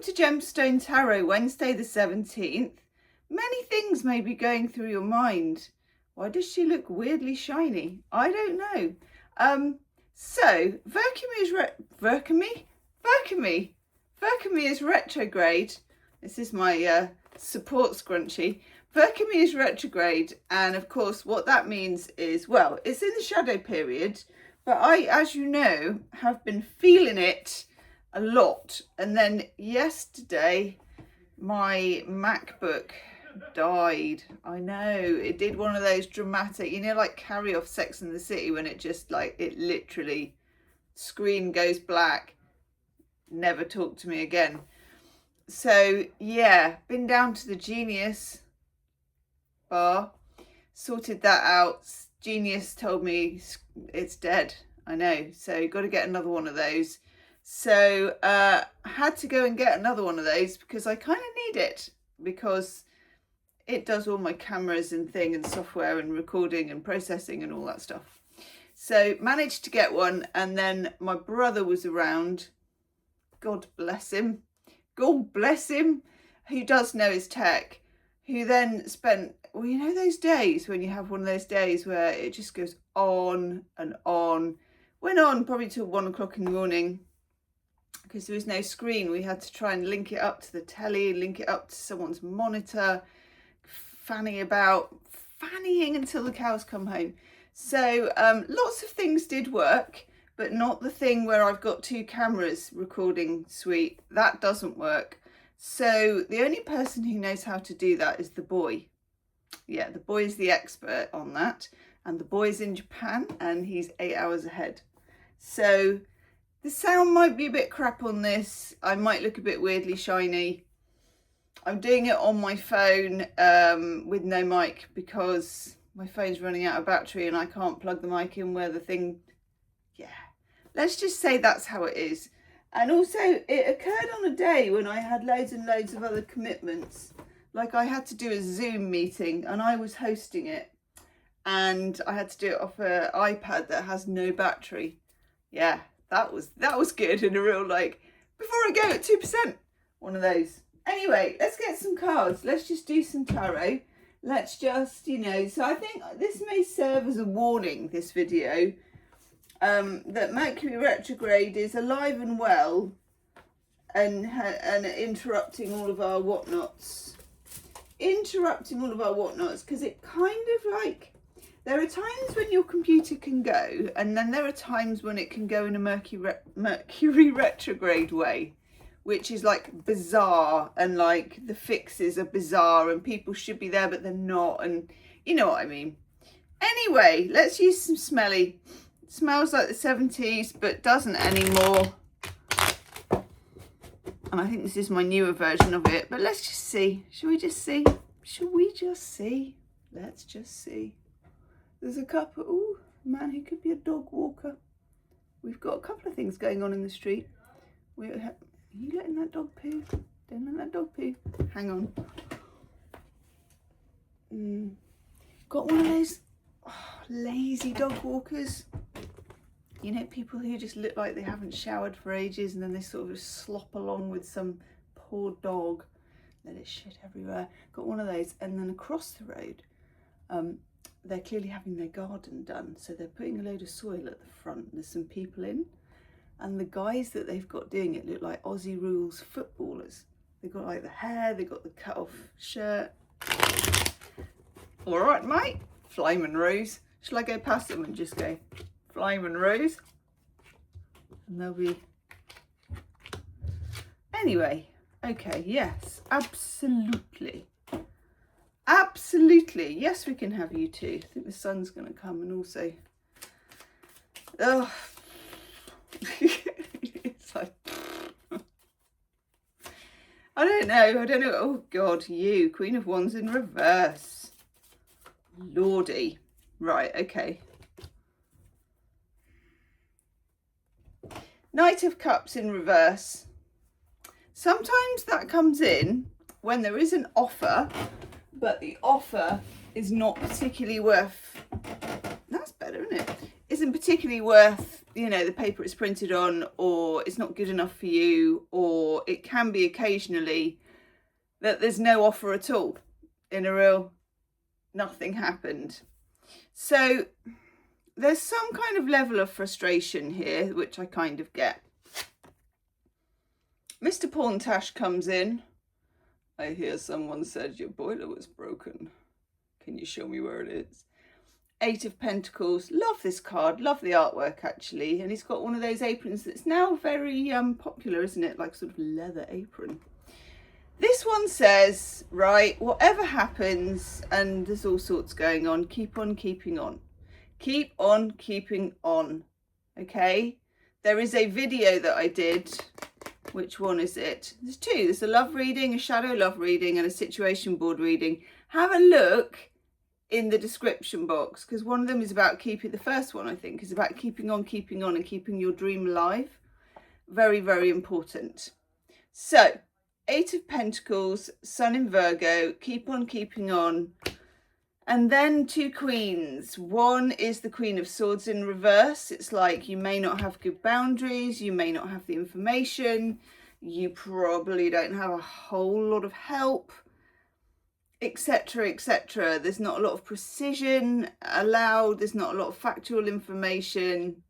to Gemstone Tarot, Wednesday the 17th. Many things may be going through your mind. Why does she look weirdly shiny? I don't know. So Mercury is retrograde. This is my support scrunchie. Mercury is retrograde, and of course what that means is, well, it's in the shadow period, but I, as you know, have been feeling it a lot. And then yesterday my MacBook died. I know, it did one of those dramatic, you know, like Carrie off Sex and the City, when it just like, it literally, screen goes black, never talk to me again. So yeah, been down to the Genius bar, sorted that out. Genius told me it's dead. I know, so got to get another one of those. So had to go and get another one of those because I kind of need it, because it does all my cameras and thing and software and recording and processing and all that stuff. So managed to get one, and then my brother was around, God bless him, who does know his tech, who then spent, well, you know those days when you have one of those days where it just goes on and on, went on probably till 1 o'clock in the morning, because there was no screen. We had to try and link it up to the telly, link it up to someone's monitor, fannying until the cows come home. So lots of things did work, but not the thing where I've got 2 cameras recording suite. That doesn't work. So the only person who knows how to do that is the boy. Yeah, the boy is the expert on that, and the boy's in Japan and he's 8 hours ahead. So the sound might be a bit crap on this. I might look a bit weirdly shiny. I'm doing it on my phone with no mic, because my phone's running out of battery and I can't plug the mic in where the thing, yeah. Let's just say that's how it is. And also it occurred on a day when I had loads and loads of other commitments. Like I had to do a Zoom meeting and I was hosting it, and I had to do it off an iPad that has no battery. Yeah, that was good, in a real, like, before I go at 2%, one of those. Anyway, let's get some cards. Let's just do some tarot. Let's just, you know, so I think this may serve as a warning, this video, that Mercury retrograde is alive and well and interrupting all of our whatnots. Because it kind of like, there are times when your computer can go, and then there are times when it can go in a Mercury retrograde way, which is like bizarre, and like the fixes are bizarre and people should be there but they're not, and you know what I mean. Anyway, let's use some smelly. It smells like the 70s but doesn't anymore, and I think this is my newer version of it, but let's just see. Shall we just see? Let's just see. There's a couple, ooh, man who could be a dog walker. We've got a couple of things going on in the street. Are you letting that dog poo? Don't let that dog poo. Hang on. Got one of those lazy dog walkers. You know, people who just look like they haven't showered for ages, and then they sort of just slop along with some poor dog. Let it shit everywhere. Got one of those. And then across the road, they're clearly having their garden done. So they're putting a load of soil at the front. There's some people in. And the guys that they've got doing it look like Aussie rules footballers. They've got like the hair, they've got the cut off shirt. All right, mate. Flamin' Rose. Shall I go past them and just go, Flamin' Rose? And they'll be... Anyway, okay, yes, absolutely. Absolutely. Yes, we can have you too. I think the sun's going to come, and also... Oh. It's like... I don't know. Oh, God, you. Queen of Wands in reverse. Lordy. Right, okay. Knight of Cups in reverse. Sometimes that comes in when there is an offer, but the offer is not particularly worth... That's better, isn't it? Isn't particularly worth you know, the paper it's printed on, or it's not good enough for you, or it can be occasionally that there's no offer at all, in a real nothing happened. So there's some kind of level of frustration here, which I kind of get. Mr. Porntash comes in. I hear someone said your boiler was broken. Can you show me where it is? 8 of Pentacles. Love this card. Love the artwork, actually. And he's got one of those aprons that's now very popular, isn't it? Like sort of leather apron. This one says, right, whatever happens, and there's all sorts going on, keep on keeping on. Keep on keeping on. Okay? There is a video that I did. Which one is it? There's 2. There's a love reading, a shadow love reading, and a situation board reading. Have a look in the description box, because one of them is about keeping, the first one I think is about keeping on, and keeping your dream alive. Very, very important. So, 8 of Pentacles, Sun in Virgo, keep on keeping on. And then 2 queens. One is the Queen of Swords in reverse. It's like you may not have good boundaries, you may not have the information, you probably don't have a whole lot of help, etc, etc. There's not a lot of precision allowed, there's not a lot of factual information.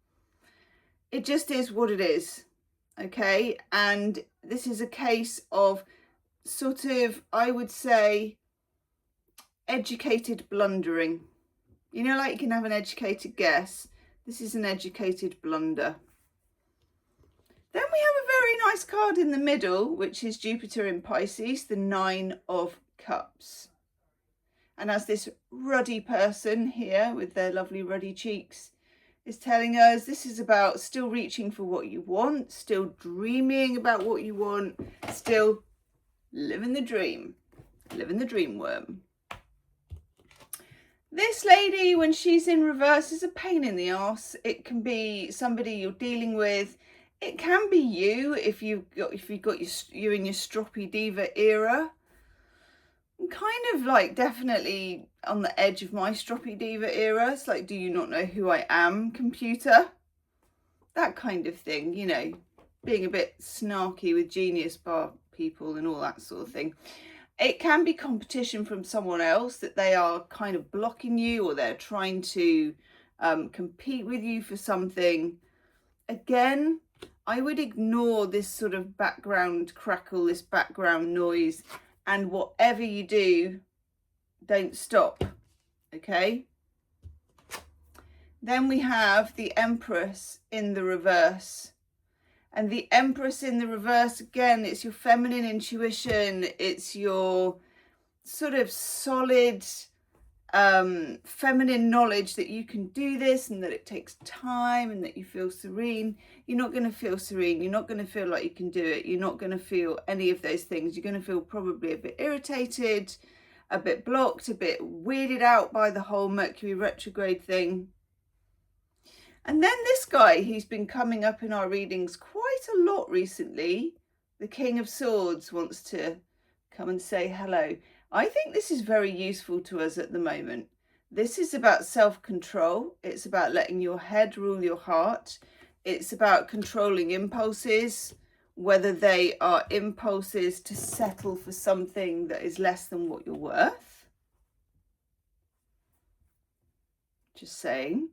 It just is what it is, okay? And this is a case of sort of, I would say, educated blundering. You know, like you can have an educated guess. This is an educated blunder. Then we have a very nice card in the middle, which is Jupiter in Pisces, the 9 of Cups. And as this ruddy person here with their lovely ruddy cheeks is telling us, this is about still reaching for what you want, still dreaming about what you want, still living the dream, living the dream worm. This lady, when she's in reverse, is a pain in the arse. It can be somebody you're dealing with. It can be you if you're in your stroppy diva era. I'm kind of like definitely on the edge of my stroppy diva era. It's like, do you not know who I am, computer? That kind of thing, you know, being a bit snarky with genius bar people and all that sort of thing. It can be competition from someone else, that they are kind of blocking you, or they're trying to compete with you for something. Again, I would ignore this sort of background crackle, this background noise, and whatever you do, don't stop, okay? Then we have the Empress in the reverse. And the Empress in the reverse, again, it's your feminine intuition. It's your sort of solid feminine knowledge that you can do this, and that it takes time, and that you feel serene. You're not going to feel serene. You're not going to feel like you can do it. You're not going to feel any of those things. You're going to feel probably a bit irritated, a bit blocked, a bit weirded out by the whole Mercury retrograde thing. And then this guy, who's been coming up in our readings quite a lot recently, the King of Swords, wants to come and say hello. I think this is very useful to us at the moment. This is about self-control. It's about letting your head rule your heart. It's about controlling impulses, whether they are impulses to settle for something that is less than what you're worth. Just saying.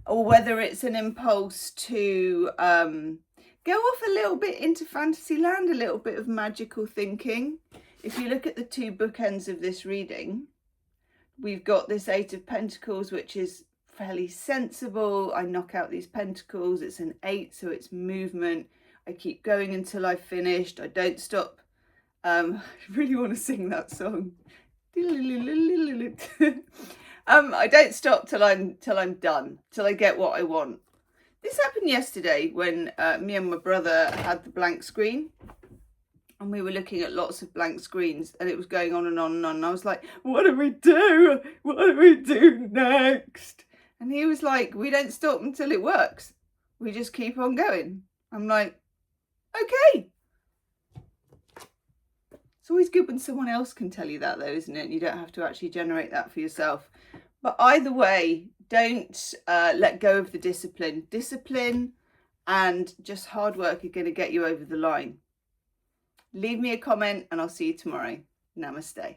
Or whether it's an impulse to go off a little bit into fantasy land, a little bit of magical thinking. If you look at the 2 bookends of this reading, we've got this 8 of Pentacles, which is fairly sensible. I knock out these pentacles. It's an 8, so it's movement. I keep going until I've finished. I don't stop. I really want to sing that song. I don't stop till I'm done, till I get what I want. This happened yesterday when me and my brother had the blank screen, and we were looking at lots of blank screens, and it was going on and on and on. And I was like, what do we do? What do we do next? And he was like, we don't stop until it works. We just keep on going. I'm like, okay. It's always good when someone else can tell you that though, isn't it? You don't have to actually generate that for yourself. But either way, Don't let go of the discipline. Discipline and just hard work are going to get you over the line. Leave me a comment and I'll see you tomorrow. Namaste.